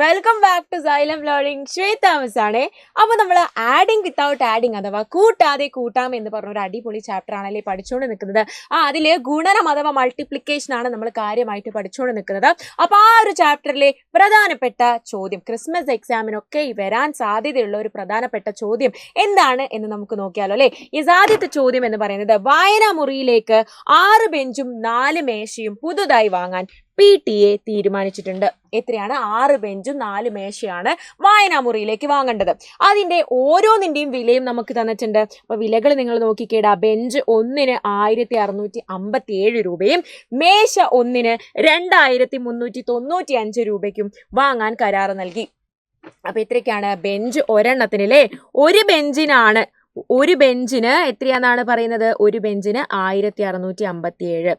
Welcome back to Xylem learning. ശ്വേതാമസ് ആണ്. അപ്പോൾ നമ്മൾ ആഡിങ് വിത്തൗട്ട് ആഡിങ് അഥവാ കൂട്ടാതെ കൂട്ടാം എന്ന് പറഞ്ഞ ഒരു അടിപൊളി ചാപ്റ്റർ ആണല്ലേ പഠിച്ചുകൊണ്ട് നിൽക്കുന്നത്. അതിൽ ഗുണനം അഥവാ മൾട്ടിപ്ലിക്കേഷൻ ആണ് നമ്മൾ കാര്യമായിട്ട് പഠിച്ചുകൊണ്ട് നിൽക്കുന്നത്. അപ്പോൾ ആ ഒരു ചാപ്റ്ററിലെ പ്രധാനപ്പെട്ട ചോദ്യം, ക്രിസ്മസ് എക്സാമിനൊക്കെ വരാൻ സാധ്യതയുള്ള ഒരു പ്രധാനപ്പെട്ട ചോദ്യം എന്താണ് എന്ന് നമുക്ക് നോക്കിയാലോ അല്ലേ. ഈ ആദ്യത്തെ ചോദ്യം എന്ന് പറയുന്നത്, വായനാ മുറിയിലേക്ക് 6 ബെഞ്ചും 4 മേശയും പുതുതായി വാങ്ങാൻ PTA തീരുമാനിച്ചിട്ടുണ്ട്. എത്രയാണ്? 6 ബെഞ്ചും 4 മേശയാണ് വായനാ മുറിയിലേക്ക് വാങ്ങേണ്ടത്. അതിന്റെ ഓരോന്നിന്റെയും വിലയും നമുക്ക് തന്നിട്ടുണ്ട്. അപ്പൊ വിലകൾ നിങ്ങൾ നോക്കിക്കേടാ. ബെഞ്ച് 1-ന് 1657 രൂപയും മേശ 1-ന് 2395 രൂപയ്ക്കും വാങ്ങാൻ കരാറ് നൽകി. അപ്പൊ എത്രയ്ക്കാണ്? ബെഞ്ച് ഒരെണ്ണത്തിന് അല്ലേ, ഒരു ബെഞ്ചിന് എത്രയാണെന്നാണ് പറയുന്നത്? ഒരു ബെഞ്ചിന് 1657.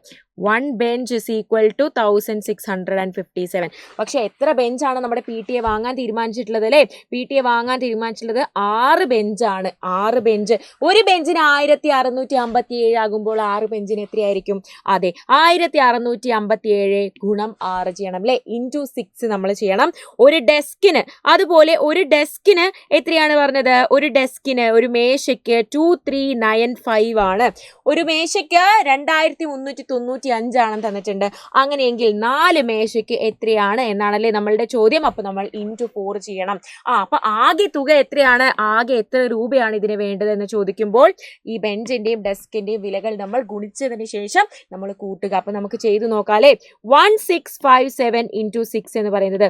1 bench is equal to 1657. പക്ഷെ എത്ര ബെഞ്ചാണ് നമ്മുടെ PTA വാങ്ങാൻ തീരുമാനിച്ചിട്ടുള്ളത് അല്ലേ? PTA വാങ്ങാൻ തീരുമാനിച്ചിട്ടുള്ളത് 6 ബെഞ്ചാണ്. 6 ബെഞ്ച്. ഒരു ബെഞ്ചിന് 1657 ആകുമ്പോൾ 6 ബെഞ്ചിന് എത്രയായിരിക്കും? അതെ, 1657 ഗുണം 6 ചെയ്യണം അല്ലേ, ഇൻറ്റു 6 നമ്മൾ ചെയ്യണം. ഒരു ഡെസ്കിന് അതുപോലെ ഒരു ഡെസ്കിന് എത്രയാണ് പറഞ്ഞത്? ഒരു ഡെസ്കിന്, ഒരു മേശയ്ക്ക് 2395 ആണ്. ഒരു മേശയ്ക്ക് 2395 ആണെന്ന് തന്നിട്ടുണ്ട്. അങ്ങനെയെങ്കിൽ 4 മേശയ്ക്ക് എത്രയാണ് എന്നാണല്ലേ നമ്മളുടെ ചോദ്യം. അപ്പൊ നമ്മൾ ഇൻറ്റു 4 ചെയ്യണം. അപ്പൊ ആകെ തുക എത്രയാണ്? ആകെ എത്ര രൂപയാണ് ഇതിന് വേണ്ടത് എന്ന് ചോദിക്കുമ്പോൾ ഈ ബെഞ്ചിന്റെയും ഡെസ്കിന്റെയും വിലകൾ നമ്മൾ ഗുണിച്ചതിന് ശേഷം നമ്മൾ കൂട്ടുക. അപ്പൊ നമുക്ക് ചെയ്തു നോക്കാം അല്ലേ. 1657 ഇൻറ്റു 6 എന്ന് പറയുന്നത്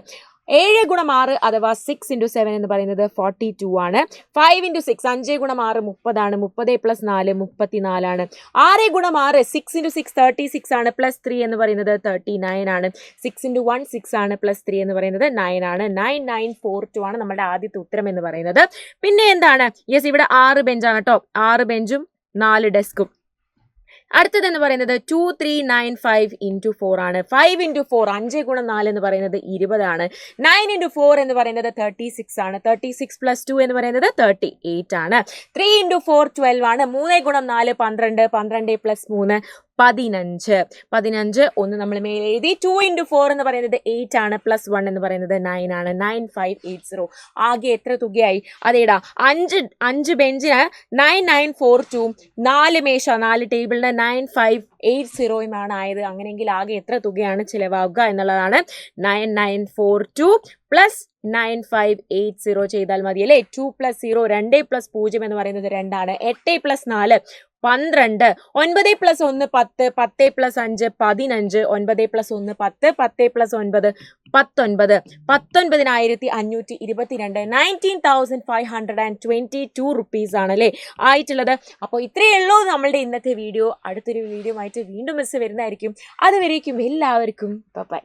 7 ഗുണം 6 അഥവാ 6 ഇൻറ്റു 7 എന്ന് പറയുന്നത് 42 ആണ്. 5 ഇൻറ്റു 6, 5 ഗുണം 6 30 ആണ്. 30 പ്ലസ് 4 34 ആണ്. 6 ഗുണം 6 6 ഇൻറ്റു 6 36 ആണ്. പ്ലസ് 3 എന്ന് പറയുന്നത് 39 ആണ്. 6 ഇൻറ്റു 1 6 ആണ്. പ്ലസ് 3 എന്ന് പറയുന്നത് 9 ആണ്. 9942 ആണ് നമ്മുടെ ആദ്യത്തെ ഉത്തരം എന്ന് പറയുന്നത്. പിന്നെ എന്താണ്? യെസ്, ഇവിടെ 6 ബെഞ്ചാണ് കേട്ടോ. 6 ബെഞ്ചും 4 ഡെസ്കും. അടുത്തതെന്ന് പറയുന്നത് 2395 ഇൻറ്റു 4 ആണ്. 5 ഇൻറ്റു 4, 5 ഗുണം 4 എന്ന് പറയുന്നത് 20 ആണ്. 9 ഇൻറ്റു 4 എന്ന് പറയുന്നത് 36 ആണ്. 36 പ്ലസ് 2 എന്ന് പറയുന്നത് 38 ആണ്. 3 ഇൻറ്റു 4 12 ആണ്. 3 ഗുണം 4 12, 12 പ്ലസ് 3 15. 15 ഒന്ന് നമ്മൾ മേലെ എഴുതി. 2 ഇൻറ്റു 4 എന്ന് പറയുന്നത് 8 ആണ്. പ്ലസ് 1 എന്ന് പറയുന്നത് 9 ആണ്. 9580. ആകെ എത്ര തുകയായി? അതേടാ, 5 ബെഞ്ചിന് 9942, 4 മേശ 4 ടേബിളിന് 9580 ആയത്. അങ്ങനെയെങ്കിൽ ആകെ എത്ര തുകയാണ് ചിലവാകുക എന്നുള്ളതാണ്. 9942 പ്ലസ് 9580 ചെയ്താൽ മതി അല്ലേ. 2 പ്ലസ് 0, 2 പ്ലസ് 0 എന്ന് പറയുന്നത് 2 ആണ്. 8 plus 4 12, 9 plus 1 10, 10 plus 5 15, 9 plus 1 10, 10 plus 9 19, 19,522, 19,522 rupees ആണ് അല്ലേ ആയിട്ടുള്ളത്. അപ്പോൾ ഇത്രയേ ഉള്ളൂ നമ്മളുടെ ഇന്നത്തെ വീഡിയോ. അടുത്തൊരു വീഡിയോ ആയിട്ട് വീണ്ടും മിസ് വരുന്നതായിരിക്കും. അതുവരേക്കും എല്ലാവർക്കും ബൈ.